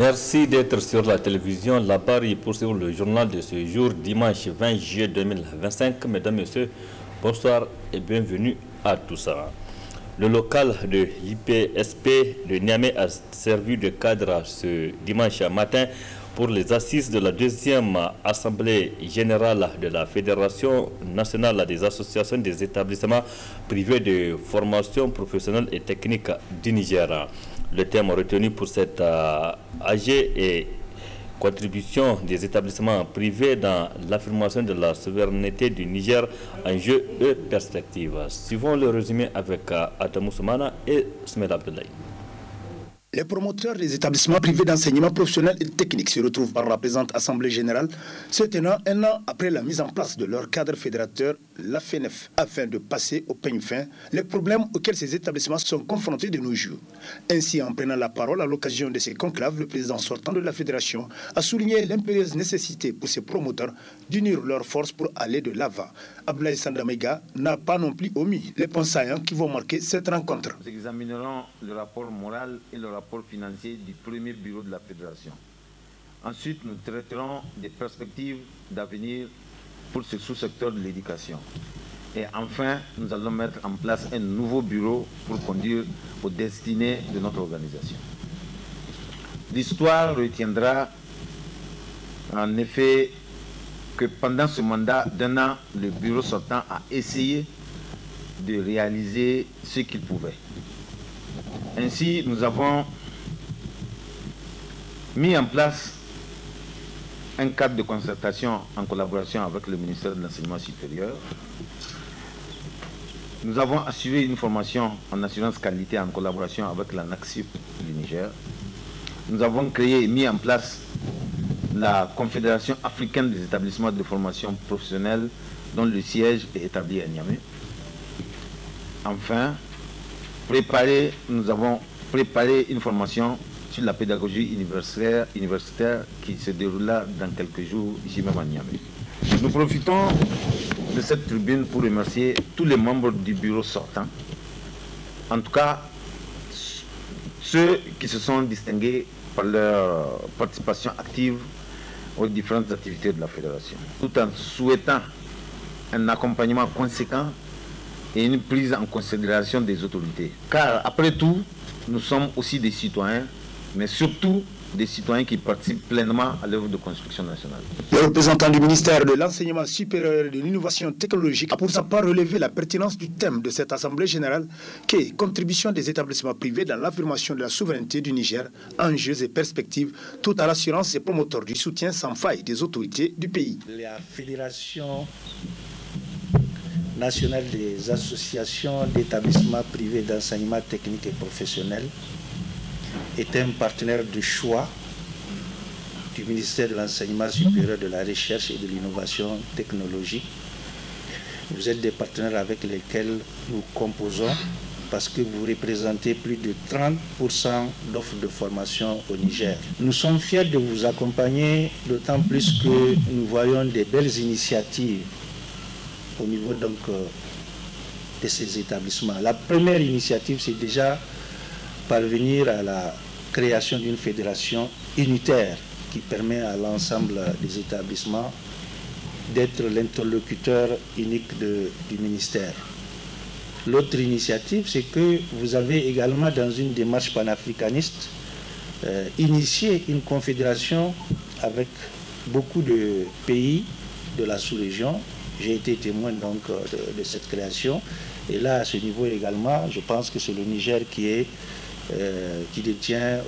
Merci d'être sur la télévision. La Paris poursuit le journal de ce jour, dimanche 20 juillet 2025. Mesdames, Messieurs, bonsoir et bienvenue à tous. Le local de l'IPSP de Niamey a servi de cadre ce dimanche matin pour les assises de la deuxième assemblée générale de la Fédération nationale des associations des établissements privés de formation professionnelle et technique du Niger. Le thème retenu pour cette AG est contribution des établissements privés dans l'affirmation de la souveraineté du Niger, enjeux et perspectives. Suivons le résumé avec Adamou Soumana et Smed Abdoulaye. Les promoteurs des établissements privés d'enseignement professionnel et technique se retrouvent par la présente Assemblée générale, se tenant un an après la mise en place de leur cadre fédérateur, la FENEF, afin de passer au peigne fin les problèmes auxquels ces établissements sont confrontés de nos jours. Ainsi, en prenant la parole à l'occasion de ces conclaves, le président sortant de la fédération a souligné l'impérieuse nécessité pour ces promoteurs d'unir leurs forces pour aller de l'avant. Abdoulaye Sandamega n'a pas non plus omis les points saillants qui vont marquer cette rencontre. Nous examinerons le rapport moral et le rapport financier du premier bureau de la fédération. Ensuite, nous traiterons des perspectives d'avenir pour ce sous-secteur de l'éducation. Et enfin, nous allons mettre en place un nouveau bureau pour conduire aux destinées de notre organisation. L'histoire retiendra en effet que pendant ce mandat d'un an, le bureau sortant a essayé de réaliser ce qu'il pouvait. Ainsi, nous avons mis en place un cadre de concertation en collaboration avec le ministère de l'Enseignement supérieur. Nous avons assuré une formation en assurance qualité en collaboration avec la NACSUP du Niger. Nous avons créé et mis en place la Confédération africaine des établissements de formation professionnelle dont le siège est établi à Niamey. Enfin, nous avons préparé une formation sur la pédagogie universitaire qui se déroulera dans quelques jours ici même à Niamey. Nous profitons de cette tribune pour remercier tous les membres du bureau sortant, en tout cas ceux qui se sont distingués par leur participation active aux différentes activités de la fédération, tout en souhaitant un accompagnement conséquent et une prise en considération des autorités. Car après tout, nous sommes aussi des citoyens, mais surtout des citoyens qui participent pleinement à l'œuvre de construction nationale. Le représentant du ministère de l'Enseignement supérieur et de l'Innovation technologique a pour sa part relevé la pertinence du thème de cette Assemblée générale qui est contribution des établissements privés dans l'affirmation de la souveraineté du Niger, enjeux et perspectives, tout à l'assurance et promoteur du soutien sans faille des autorités du pays. La Fédération nationale des associations d'établissements privés d'enseignement technique et professionnel est un partenaire de choix du ministère de l'Enseignement supérieur, de la Recherche et de l'Innovation technologique. Vous êtes des partenaires avec lesquels nous composons parce que vous représentez plus de 30% d'offres de formation au Niger. Nous sommes fiers de vous accompagner, d'autant plus que nous voyons des belles initiatives au niveau donc de ces établissements. La première initiative, c'est déjà parvenir à la création d'une fédération unitaire qui permet à l'ensemble des établissements d'être l'interlocuteur unique du ministère. L'autre initiative, c'est que vous avez également, dans une démarche panafricaniste, initié une confédération avec beaucoup de pays de la sous-région. J'ai été témoin donc de cette création. Et là, à ce niveau également, je pense que c'est le Niger qui détient,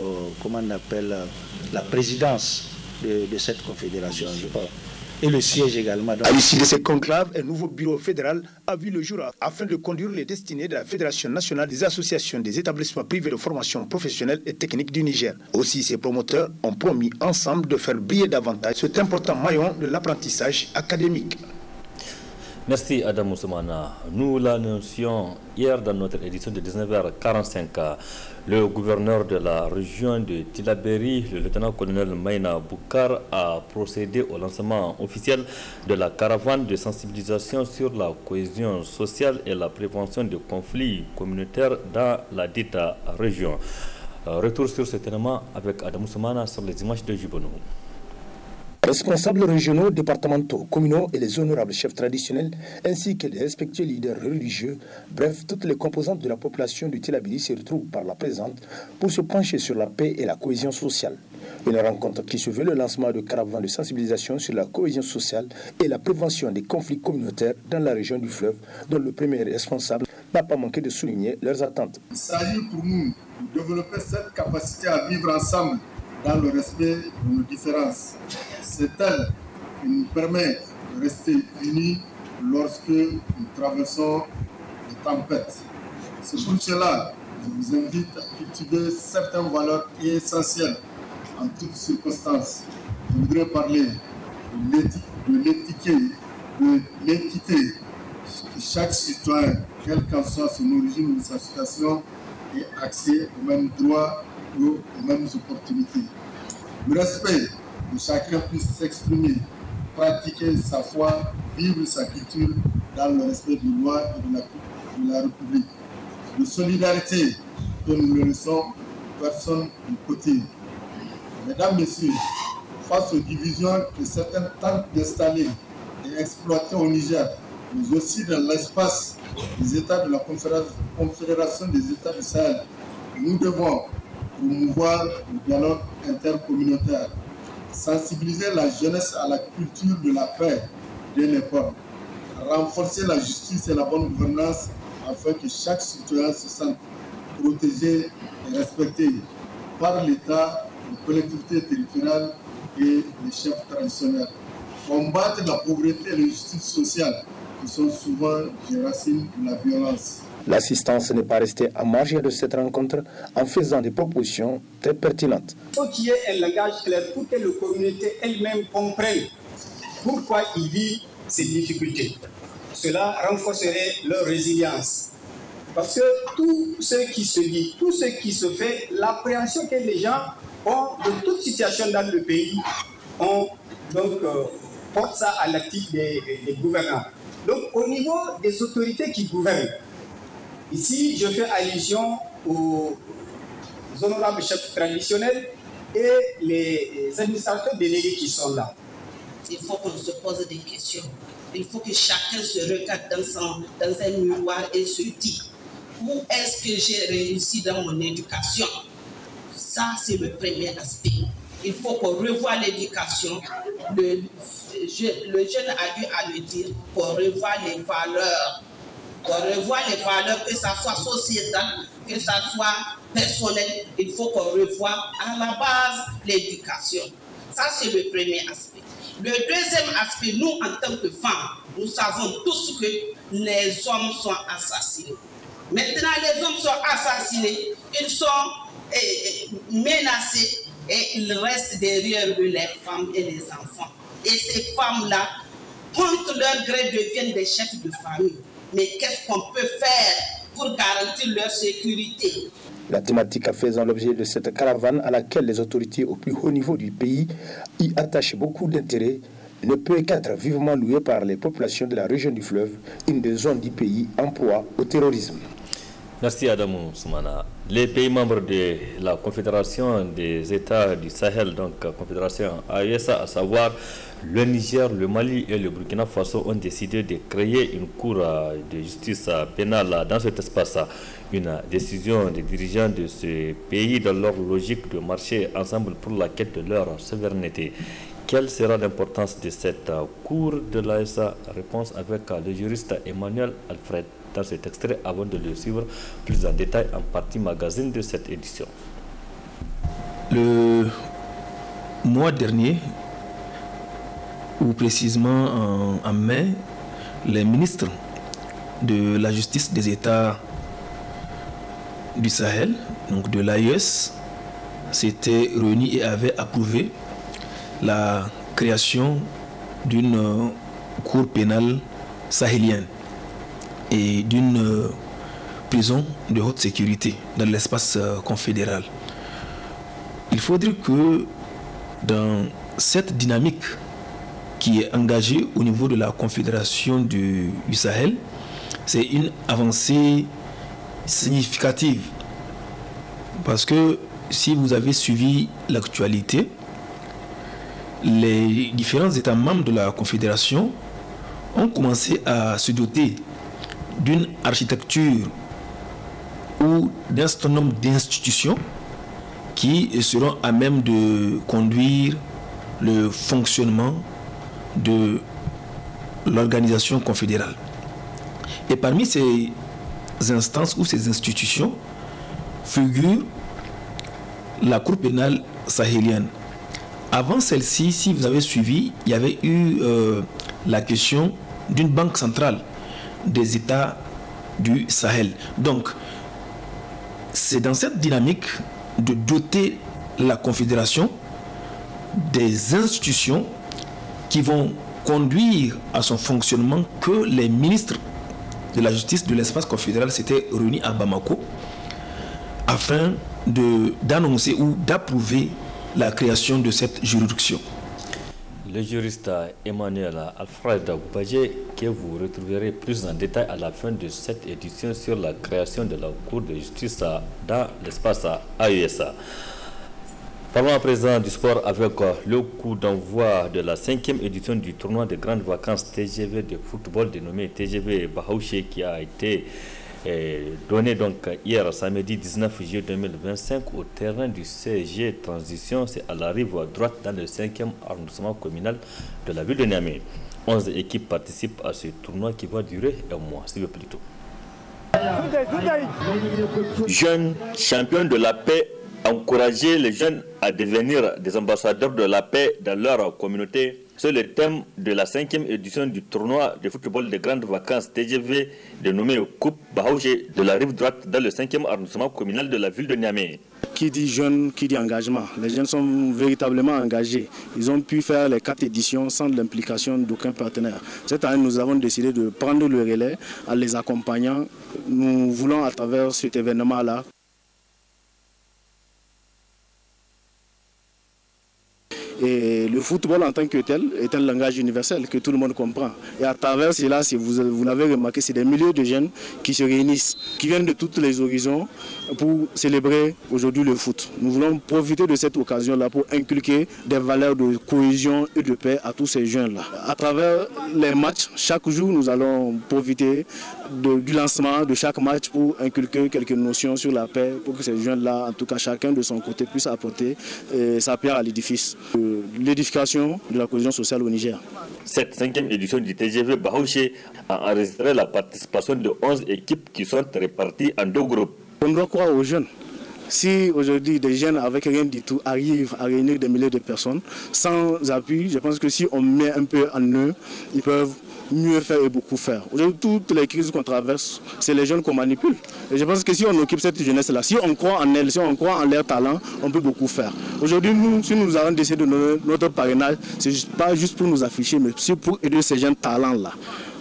comment on appelle, la présidence de cette confédération, je pense. Et le siège également. À l'issue de ces conclaves, un nouveau bureau fédéral a vu le jour afin de conduire les destinées de la Fédération nationale des associations des établissements privés de formation professionnelle et technique du Niger. Aussi, ces promoteurs ont promis ensemble de faire briller davantage cet important maillon de l'apprentissage académique. Merci Adam Soumana. Nous l'annoncions hier dans notre édition de 19h45. Le gouverneur de la région de Tillabéri, le lieutenant-colonel Maïna Boukar, a procédé au lancement officiel de la caravane de sensibilisation sur la cohésion sociale et la prévention des conflits communautaires dans la dite région. Retour sur cet élément avec Adam Soumana sur les images de Jubono. Responsables régionaux, départementaux, communaux et les honorables chefs traditionnels, ainsi que les respectueux leaders religieux, bref, toutes les composantes de la population du Tillabéri se retrouvent par la présente pour se pencher sur la paix et la cohésion sociale. Une rencontre qui se veut le lancement de caravanes de sensibilisation sur la cohésion sociale et la prévention des conflits communautaires dans la région du fleuve, dont le premier responsable n'a pas manqué de souligner leurs attentes. Il s'agit pour nous de développer cette capacité à vivre ensemble dans le respect de nos différences. C'est elle qui nous permet de rester unis lorsque nous traversons des tempêtes. C'est pour cela que je vous invite à cultiver certaines valeurs essentielles en toutes circonstances. Je voudrais parler de l'équité, que chaque citoyen, quelle qu'en soit son origine ou sa situation, ait accès aux mêmes droits et aux mêmes opportunités. Le respect, que chacun puisse s'exprimer, pratiquer sa foi, vivre sa culture dans le respect des lois et de la République. De solidarité, que nous ne laissons personne de côté. Mesdames, Messieurs, face aux divisions que certains tentent d'installer et exploiter au Niger, mais aussi dans l'espace des États de la Confédération des États du Sahel, nous devons promouvoir le dialogue intercommunautaire, sensibiliser la jeunesse à la culture de la paix dès l'école, renforcer la justice et la bonne gouvernance afin que chaque citoyen se sente protégé et respecté par l'État, les collectivités territoriales et les chefs traditionnels. Combattre la pauvreté et l'injustice sociale qui sont souvent des racines de la violence. L'assistance n'est pas restée à marge de cette rencontre en faisant des propositions très pertinentes. Il faut qu'il y ait un langage clair pour que la communauté elle-même comprenne pourquoi il vit ces difficultés. Cela renforcerait leur résilience. Parce que tout ce qui se dit, tout ce qui se fait, l'appréhension que les gens ont de toute situation dans le pays, porte ça à l'actif des gouvernants. Donc au niveau des autorités qui gouvernent, ici, je fais allusion aux honorables chefs traditionnels et les administrateurs délégués qui sont là. Il faut qu'on se pose des questions. Il faut que chacun se regarde dans un miroir et se dise où est-ce que j'ai réussi dans mon éducation. Ça, c'est le premier aspect. Il faut qu'on revoie l'éducation. Le jeune a eu à le dire, qu'on revoie les valeurs. On revoit les valeurs, que ça soit sociétal, que ça soit personnel, il faut qu'on revoie à la base l'éducation. Ça, c'est le premier aspect. Le deuxième aspect, nous, en tant que femmes, nous savons tous que les hommes sont assassinés. Maintenant, les hommes sont assassinés, ils sont menacés et ils restent derrière eux, les femmes et les enfants. Et ces femmes-là, contre leur gré, deviennent des chefs de famille. Mais qu'est-ce qu'on peut faire pour garantir leur sécurité? La thématique faisant l'objet de cette caravane à laquelle les autorités au plus haut niveau du pays y attachent beaucoup d'intérêt ne peut qu'être vivement louée par les populations de la région du fleuve, une des zones du pays en proie au terrorisme. Merci Adamou Soumana. Les pays membres de la Confédération des États du Sahel, donc Confédération AESA, à savoir le Niger, le Mali et le Burkina Faso, ont décidé de créer une cour de justice pénale dans cet espace. Une décision des dirigeants de ce pays dans leur logique de marcher ensemble pour la quête de leur souveraineté. Quelle sera l'importance de cette cour de l'AESA? Réponse avec le juriste Emmanuel Alfred dans cet extrait avant de le suivre plus en détail en partie magazine de cette édition. Le mois dernier, ou précisément en mai, les ministres de la justice des États du Sahel, donc de l'AES, s'étaient réunis et avaient approuvé la création d'une cour pénale sahélienne et d'une prison de haute sécurité dans l'espace confédéral. Il faudrait que dans cette dynamique qui est engagée au niveau de la Confédération du Sahel, c'est une avancée significative parce que si vous avez suivi l'actualité, les différents États membres de la Confédération ont commencé à se doter d'une architecture ou d'un certain nombre d'institutions qui seront à même de conduire le fonctionnement de l'organisation confédérale. Et parmi ces instances ou ces institutions figure la Cour pénale sahélienne. Avant celle-ci, si vous avez suivi, il y avait eu la question d'une banque centrale des États du Sahel. Donc, c'est dans cette dynamique de doter la Confédération des institutions qui vont conduire à son fonctionnement que les ministres de la justice de l'espace confédéral s'étaient réunis à Bamako afin d'annoncer ou d'approuver la création de cette juridiction. Le juriste Emmanuel Alfred Badje, que vous retrouverez plus en détail à la fin de cette édition sur la création de la Cour de justice dans l'espace AES. Parlons à présent du sport avec le coup d'envoi de la 5e édition du tournoi de grandes vacances TGV de football dénommé TGV Bahaouché qui a été donné donc hier samedi 19 juillet 2025 au terrain du CG Transition. C'est à la rive droite dans le 5e arrondissement communal de la ville de Niamey. 11 équipes participent à ce tournoi qui va durer un mois, s'il vous plaît. Jeunes champions de la paix, encourager les jeunes à devenir des ambassadeurs de la paix dans leur communauté. C'est le thème de la 5e édition du tournoi de football de grandes vacances TGV dénommé Coupe Bahaouché de la rive droite dans le 5e arrondissement communal de la ville de Niamey. Qui dit jeune, qui dit engagement. Les jeunes sont véritablement engagés. Ils ont pu faire les 4 éditions sans l'implication d'aucun partenaire. Cette année, nous avons décidé de prendre le relais en les accompagnant. Nous voulons à travers cet événement-là et le football en tant que tel est un langage universel que tout le monde comprend. Et à travers cela, si vous l'avez remarqué, c'est des milliers de jeunes qui se réunissent, qui viennent de tous les horizons pour célébrer aujourd'hui le foot. Nous voulons profiter de cette occasion-là pour inculquer des valeurs de cohésion et de paix à tous ces jeunes-là. À travers les matchs, chaque jour, nous allons profiter du lancement de chaque match pour inculquer quelques notions sur la paix, pour que ces jeunes-là, en tout cas chacun de son côté, puisse apporter sa pierre à l'édifice. L'édification de la cohésion sociale au Niger. Cette 5e édition du TGV Bahaouché a enregistré la participation de 11 équipes qui sont réparties en 2 groupes. On doit croire aux jeunes. Si aujourd'hui des jeunes avec rien du tout arrivent à réunir des milliers de personnes sans appui, je pense que si on met un peu en eux, ils peuvent mieux faire et beaucoup faire. Aujourd'hui, toutes les crises qu'on traverse, c'est les jeunes qu'on manipule. Et je pense que si on occupe cette jeunesse-là, si on croit en elle, si on croit en leur talent, on peut beaucoup faire. Aujourd'hui, si nous avons décidé de donner notre parrainage, ce n'est pas juste pour nous afficher, mais aussi pour aider ces jeunes talents-là.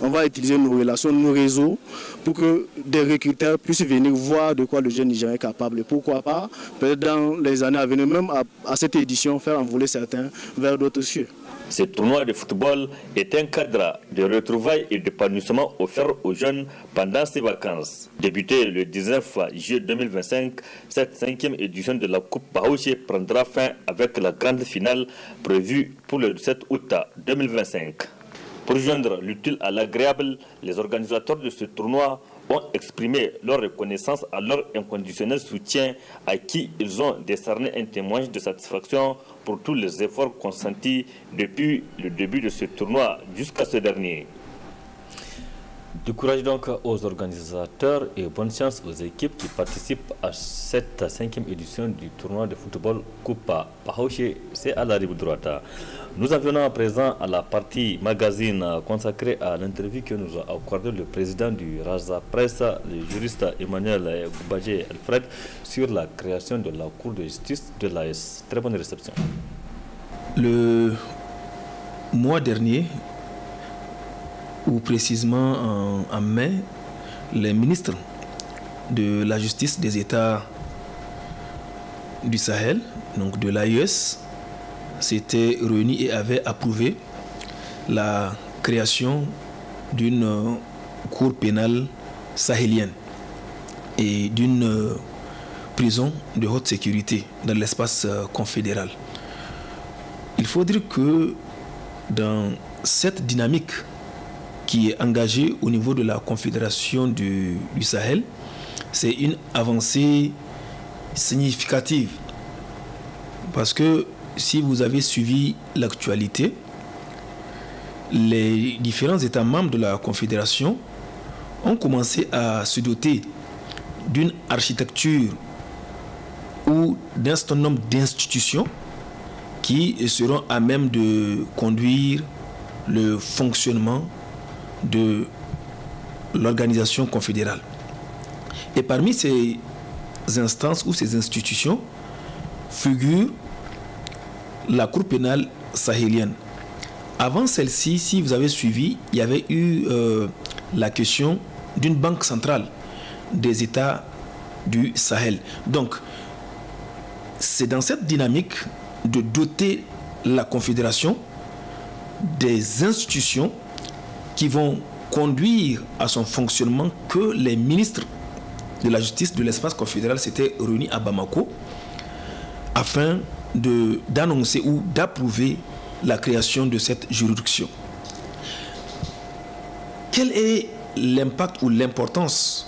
On va utiliser nos relations, nos réseaux, pour que des recruteurs puissent venir voir de quoi le jeune Nigérien est capable. Et pourquoi pas, peut-être dans les années à venir, même à cette édition, faire envoler certains vers d'autres cieux. Ce tournoi de football est un cadre de retrouvailles et d'épanouissement offert aux jeunes pendant ces vacances. Débutée le 19 juillet 2025, cette 5e édition de la Coupe Bahaouché prendra fin avec la grande finale prévue pour le 7 août 2025. Pour joindre l'utile à l'agréable, les organisateurs de ce tournoi ont exprimé leur reconnaissance à leur inconditionnel soutien à qui ils ont décerné un témoignage de satisfaction pour tous les efforts consentis depuis le début de ce tournoi jusqu'à ce dernier. Du courage donc aux organisateurs et bonne chance aux équipes qui participent à cette 5e édition du tournoi de football Coupe Bahaouché, c'est à la rive droite. Nous en venons à présent à la partie magazine consacrée à l'interview que nous a accordé le président du Raza Presse, le juriste Emmanuel Badje Alfred, sur la création de la Cour de justice de l'AES. Très bonne réception. Le mois dernier, ou précisément en mai, les ministres de la justice des États du Sahel, donc de l'AES, s'étaient réunis et avaient approuvé la création d'une cour pénale sahélienne et d'une prisons de haute sécurité dans l'espace confédéral. Il faut dire que dans cette dynamique qui est engagée au niveau de la Confédération du Sahel, c'est une avancée significative. Parce que si vous avez suivi l'actualité, les différents États membres de la Confédération ont commencé à se doter d'une architecture ou d'un certain nombre d'institutions qui seront à même de conduire le fonctionnement de l'organisation confédérale. Et parmi ces instances ou ces institutions figure la Cour pénale sahélienne. Avant celle-ci, si vous avez suivi, il y avait eu la question d'une banque centrale des États du Sahel. Donc, c'est dans cette dynamique de doter la Confédération des institutions qui vont conduire à son fonctionnement que les ministres de la justice de l'espace confédéral s'étaient réunis à Bamako afin d'annoncer ou d'approuver la création de cette juridiction. Quel est l'impact ou l'importance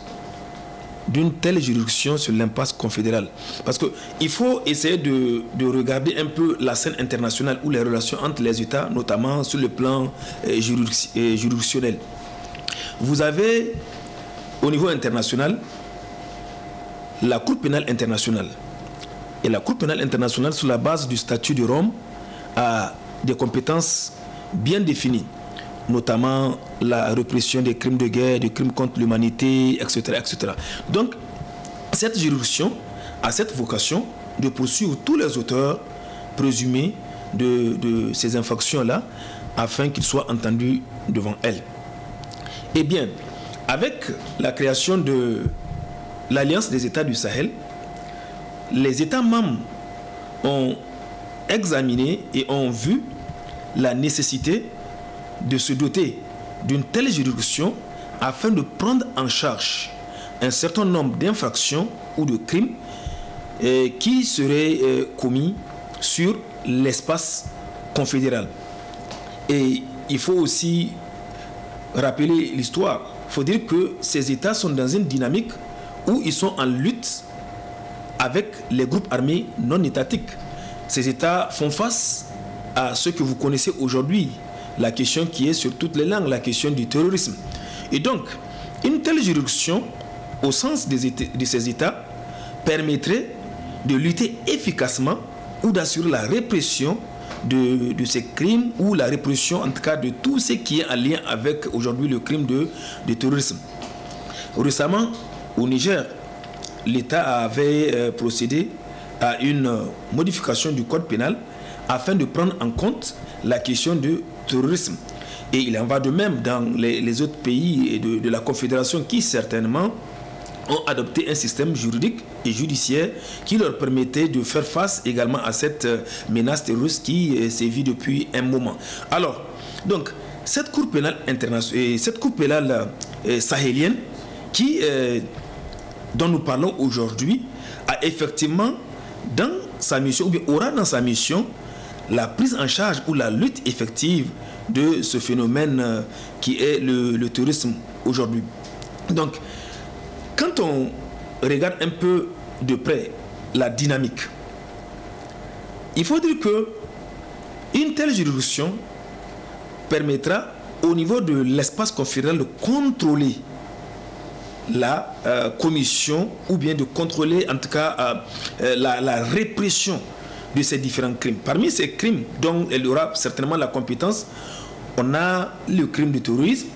d'une telle juridiction sur l'impasse confédérale? Parce qu'il faut essayer de regarder un peu la scène internationale ou les relations entre les États, notamment sur le plan juridictionnel. Vous avez au niveau international la Cour pénale internationale. Et la Cour pénale internationale, sur la base du statut de Rome, a des compétences bien définies, notamment la répression des crimes de guerre, des crimes contre l'humanité, etc., etc. Donc, cette juridiction a cette vocation de poursuivre tous les auteurs présumés de ces infractions-là, afin qu'ils soient entendus devant elle. Eh bien, avec la création de l'Alliance des États du Sahel, les États membres ont examiné et ont vu la nécessité de se doter d'une telle juridiction afin de prendre en charge un certain nombre d'infractions ou de crimes qui seraient commis sur l'espace confédéral. Et il faut aussi rappeler l'histoire. Il faut dire que ces États sont dans une dynamique où ils sont en lutte avec les groupes armés non étatiques. Ces États font face à ce que vous connaissez aujourd'hui, la question qui est sur toutes les langues, la question du terrorisme. Et donc, une telle juridiction, au sens de ces États, permettrait de lutter efficacement ou d'assurer la répression de ces crimes ou la répression, en tout cas, de tout ce qui est en lien avec aujourd'hui le crime de terrorisme. Récemment, au Niger, l'État avait procédé à une modification du code pénal afin de prendre en compte la question du terrorisme. Et il en va de même dans les autres pays de la Confédération qui certainement ont adopté un système juridique et judiciaire qui leur permettait de faire face également à cette menace terroriste qui sévit depuis un moment. Alors, donc, cette Cour pénale internationale, cette Cour pénale sahélienne dont nous parlons aujourd'hui a effectivement dans sa mission, ou bien aura dans sa mission, la prise en charge ou la lutte effective de ce phénomène qui est le terrorisme aujourd'hui. Donc, quand on regarde un peu de près la dynamique, il faut dire que une telle juridiction permettra au niveau de l'espace confédéral de contrôler la commission ou bien de contrôler en tout cas la répression de ces différents crimes. Parmi ces crimes dont elle aura certainement la compétence, on a le crime de terrorisme,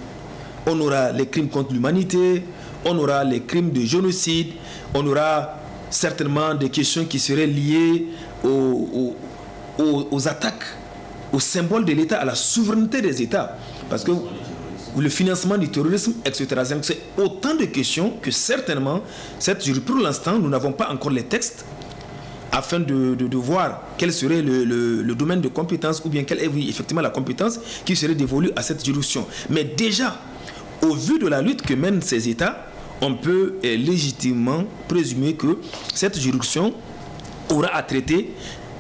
on aura les crimes contre l'humanité, on aura les crimes de génocide, on aura certainement des questions qui seraient liées aux attaques, aux symboles de l'État, à la souveraineté des États. Parce que le financement du terrorisme, etc. C'est autant de questions que certainement, pour l'instant, nous n'avons pas encore les textes afin de voir quel serait le domaine de compétence ou bien quelle est effectivement la compétence qui serait dévolue à cette juridiction. Mais déjà, au vu de la lutte que mènent ces États, on peut légitimement présumer que cette juridiction aura à traiter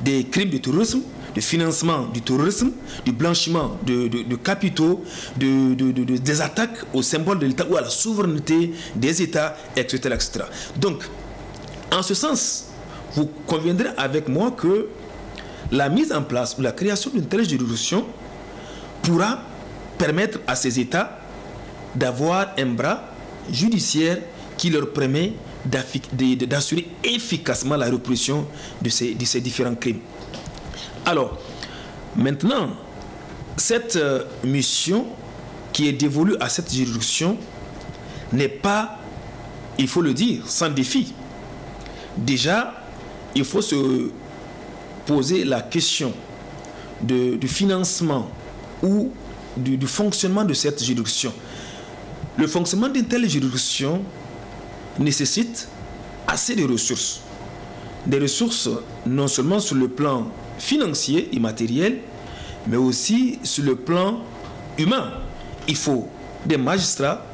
des crimes de terrorisme, de financement du terrorisme, du blanchiment de capitaux, des attaques au symbole de l'État ou à la souveraineté des États, etc., etc. Donc, en ce sens, vous conviendrez avec moi que la mise en place ou la création d'une telle juridiction pourra permettre à ces États d'avoir un bras judiciaire qui leur permet d'assurer efficacement la répression de ces différents crimes. Alors, maintenant, cette mission qui est dévolue à cette juridiction n'est pas, il faut le dire, sans défi. Déjà, il faut se poser la question du financement ou du fonctionnement de cette juridiction. Le fonctionnement d'une telle juridiction nécessite assez de ressources. Des ressources non seulement sur le plan financier et matériel, mais aussi sur le plan humain. Il faut des magistrats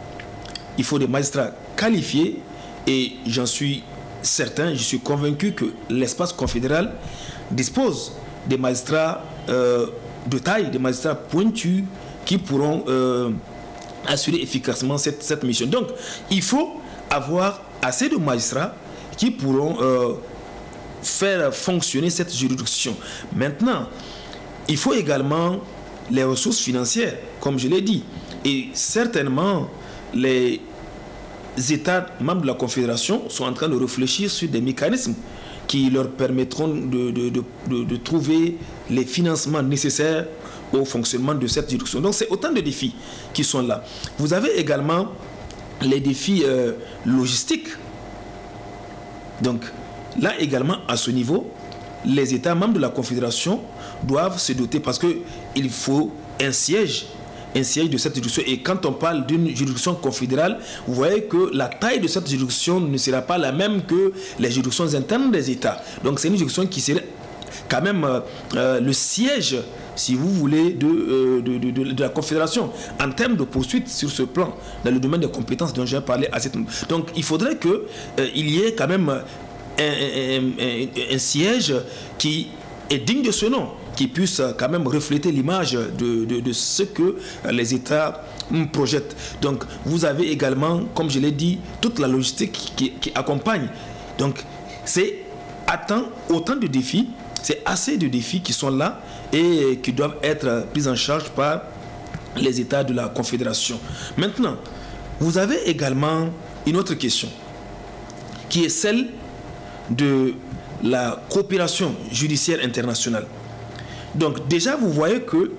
qualifiés, et j'en suis certain, je suis convaincu que l'espace confédéral dispose des magistrats de taille, des magistrats pointus qui pourront assurer efficacement cette mission. Donc, il faut avoir assez de magistrats qui pourront faire fonctionner cette juridiction. Maintenant, il faut également les ressources financières, comme je l'ai dit. Et certainement, les États membres de la Confédération sont en train de réfléchir sur des mécanismes qui leur permettront de trouver les financements nécessaires au fonctionnement de cette juridiction. Donc, c'est autant de défis qui sont là. Vous avez également les défis logistiques. Donc, là également, à ce niveau, les États membres de la Confédération doivent se doter, parce qu'il faut un siège de cette juridiction. Et quand on parle d'une juridiction confédérale, vous voyez que la taille de cette juridiction ne sera pas la même que les juridictions internes des États. Donc c'est une juridiction qui serait quand même le siège, si vous voulez, de la Confédération en termes de poursuite sur ce plan, dans le domaine des compétences dont j'ai parlé à cette... Donc il faudrait qu'il y ait quand même un siège qui est digne de ce nom, qui puisse quand même refléter l'image de ce que les États projettent. Donc vous avez également, comme je l'ai dit, toute la logistique qui accompagne. Donc c'est autant de défis, c'est assez de défis qui sont là et qui doivent être pris en charge par les États de la Confédération. Maintenant, vous avez également une autre question qui est celle de la coopération judiciaire internationale. Donc déjà, vous voyez que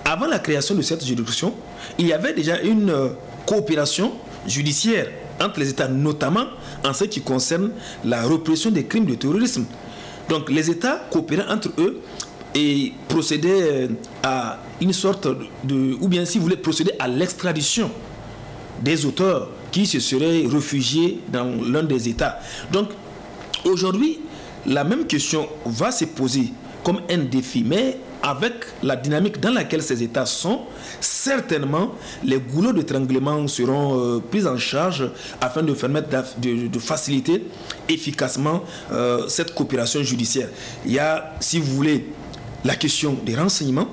avant la création de cette juridiction, il y avait déjà une coopération judiciaire entre les États, notamment en ce qui concerne la répression des crimes de terrorisme. Donc les États coopéraient entre eux et procédaient à une sorte ou bien si vous voulez, procéder à l'extradition des auteurs qui se seraient réfugiés dans l'un des États. Donc aujourd'hui, la même question va se poser comme un défi, mais avec la dynamique dans laquelle ces États sont, certainement les goulots d'étranglement seront pris en charge afin de permettre de faciliter efficacement cette coopération judiciaire. Il y a, si vous voulez, la question des renseignements.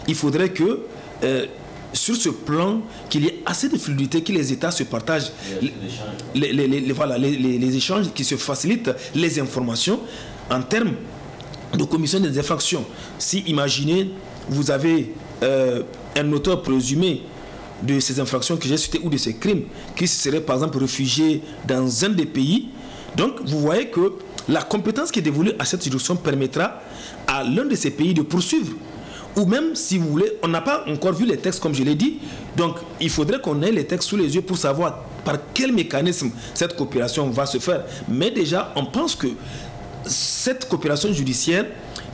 Il faudrait que sur ce plan, qu'il y ait assez de fluidité, que les États se partagent les échanges, qui se facilitent les informations en termes de commission des infractions. Si, imaginez, vous avez un auteur présumé de ces infractions que j'ai citées ou de ces crimes qui serait par exemple réfugié dans un des pays, donc vous voyez que la compétence qui est dévolue à cette juridiction permettra à l'un de ces pays de poursuivre. Ou même, si vous voulez, on n'a pas encore vu les textes comme je l'ai dit, donc il faudrait qu'on ait les textes sous les yeux pour savoir par quel mécanisme cette coopération va se faire. Mais déjà, on pense que cette coopération judiciaire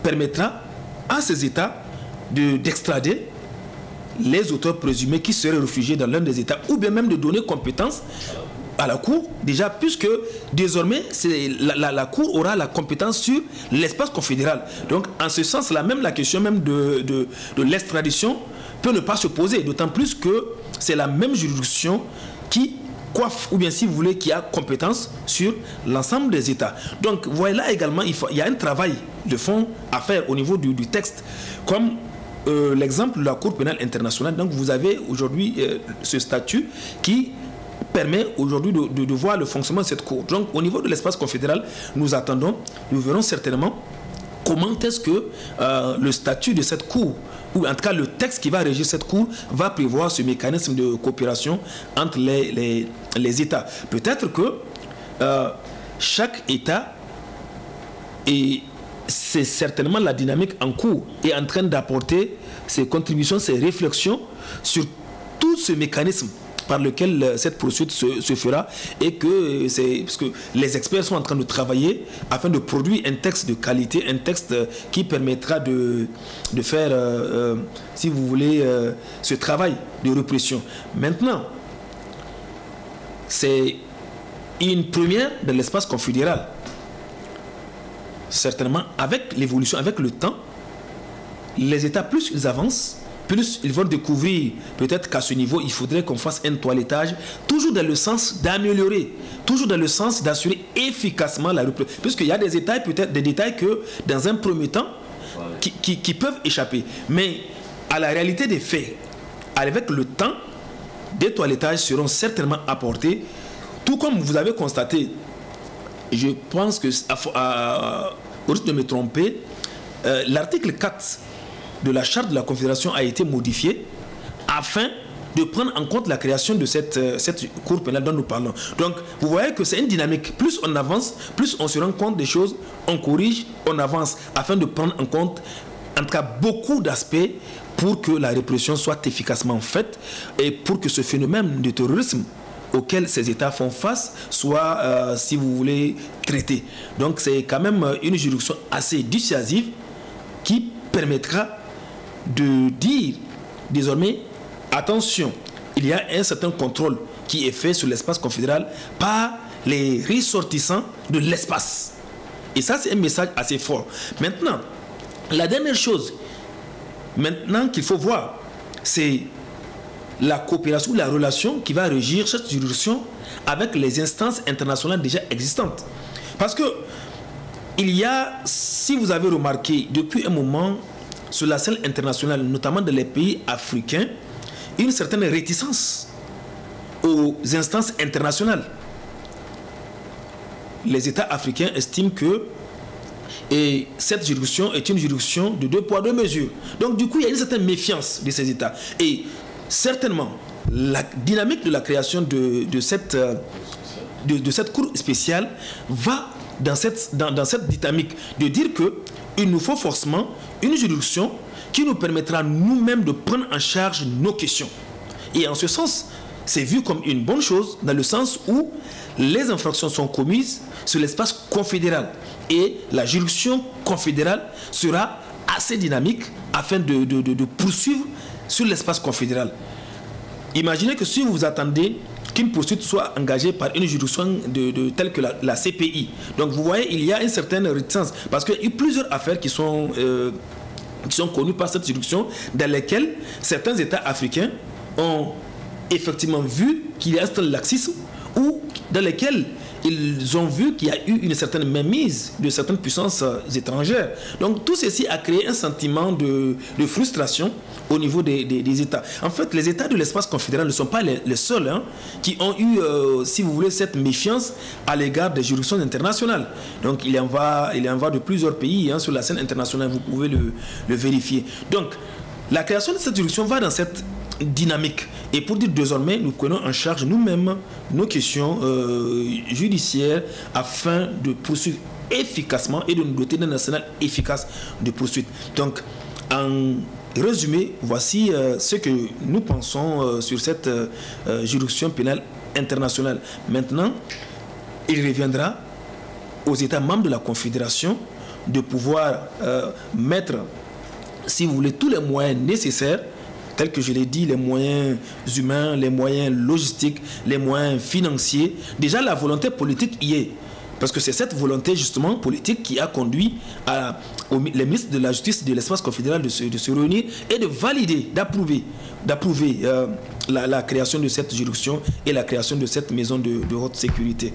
permettra à ces États d'extrader les auteurs présumés qui seraient réfugiés dans l'un des États, ou bien même de donner compétence à la Cour, déjà, puisque désormais la Cour aura la compétence sur l'espace confédéral. Donc en ce sens-là, même la question même de l'extradition peut ne pas se poser, d'autant plus que c'est la même juridiction qui coiffe, ou bien si vous voulez, qui a compétence sur l'ensemble des États. Donc voilà également, il y a un travail de fond à faire au niveau du texte, comme l'exemple de la Cour pénale internationale. Donc vous avez aujourd'hui ce statut qui permet aujourd'hui de voir le fonctionnement de cette Cour. Donc au niveau de l'espace confédéral, nous verrons certainement comment est-ce que le statut de cette Cour, ou en tout cas le texte qui va régir cette Cour, va prévoir ce mécanisme de coopération entre les États. Peut-être que chaque État, et c'est certainement la dynamique en cours, est en train d'apporter ses contributions, ses réflexions sur tout ce mécanisme par lequel cette poursuite se fera, et que c'est parce que les experts sont en train de travailler afin de produire un texte de qualité, un texte qui permettra de faire, si vous voulez, ce travail de répression. Maintenant, c'est une première de l'espace confédéral. Certainement, avec l'évolution, avec le temps, les États, plus ils avancent, plus ils vont découvrir peut-être qu'à ce niveau, il faudrait qu'on fasse un toilettage, toujours dans le sens d'améliorer, toujours dans le sens d'assurer efficacement la répression. Puisqu'il y a des détails, peut-être des détails que, dans un premier temps, qui peuvent échapper. Mais à la réalité des faits, avec le temps, des toilettages seront certainement apportés, tout comme vous avez constaté. Je pense que, au risque de me tromper, l'article 4 de la charte de la Confédération a été modifié afin de prendre en compte la création de cette cour pénale dont nous parlons. Donc, vous voyez que c'est une dynamique. Plus on avance, plus on se rend compte des choses, on corrige, on avance, afin de prendre en compte, en tout cas, beaucoup d'aspects pour que la répression soit efficacement faite et pour que ce phénomène de terrorisme auquel ces États font face soit, si vous voulez, traité. Donc, c'est quand même une juridiction assez dissuasive qui permettra de dire désormais, attention, il y a un certain contrôle qui est fait sur l'espace confédéral par les ressortissants de l'espace. Et ça, c'est un message assez fort. Maintenant, la dernière chose maintenant qu'il faut voir, c'est la coopération, la relation qui va régir cette juridiction avec les instances internationales déjà existantes. Parce que il y a, si vous avez remarqué, depuis un moment, sur la scène internationale, notamment dans les pays africains, une certaine réticence aux instances internationales. Les États africains estiment que cette juridiction est une juridiction de 2 poids 2 mesures. Donc du coup, il y a une certaine méfiance de ces États. Et certainement, la dynamique de la création de cette cour spéciale va dans cette dynamique de dire qu'il nous faut forcément une juridiction qui nous permettra nous-mêmes de prendre en charge nos questions. Et en ce sens, c'est vu comme une bonne chose dans le sens où les infractions sont commises sur l'espace confédéral. Et la juridiction confédérale sera assez dynamique afin de poursuivre sur l'espace confédéral. Imaginez que si vous vous attendez qu'une poursuite soit engagée par une juridiction telle que la CPI. Donc vous voyez, il y a une certaine réticence. Parce qu'il y a eu plusieurs affaires qui sont connues par cette juridiction, dans lesquelles certains États africains ont effectivement vu qu'il y a un certain laxisme, ou dans lesquels ils ont vu qu'il y a eu une certaine mainmise de certaines puissances étrangères. Donc tout ceci a créé un sentiment de frustration au niveau des États. En fait, les États de l'espace confédéral ne sont pas les seuls qui ont eu, si vous voulez, cette méfiance à l'égard des juridictions internationales. Donc il en va de plusieurs pays sur la scène internationale, vous pouvez le vérifier. Donc la création de cette juridiction va dans cette dynamique. Et pour dire désormais, nous prenons en charge nous-mêmes nos questions judiciaires afin de poursuivre efficacement et de nous doter d'un arsenal efficace de poursuite. Donc, en résumé, voici ce que nous pensons sur cette juridiction pénale internationale. Maintenant, il reviendra aux États membres de la Confédération de pouvoir mettre, si vous voulez, tous les moyens nécessaires, tels que je l'ai dit, les moyens humains, les moyens logistiques, les moyens financiers. Déjà, la volonté politique y est. Parce que c'est cette volonté justement politique qui a conduit les ministres de la Justice et de l'espace confédéral de se réunir et de valider, d'approuver la création de cette juridiction et la création de cette maison de haute sécurité.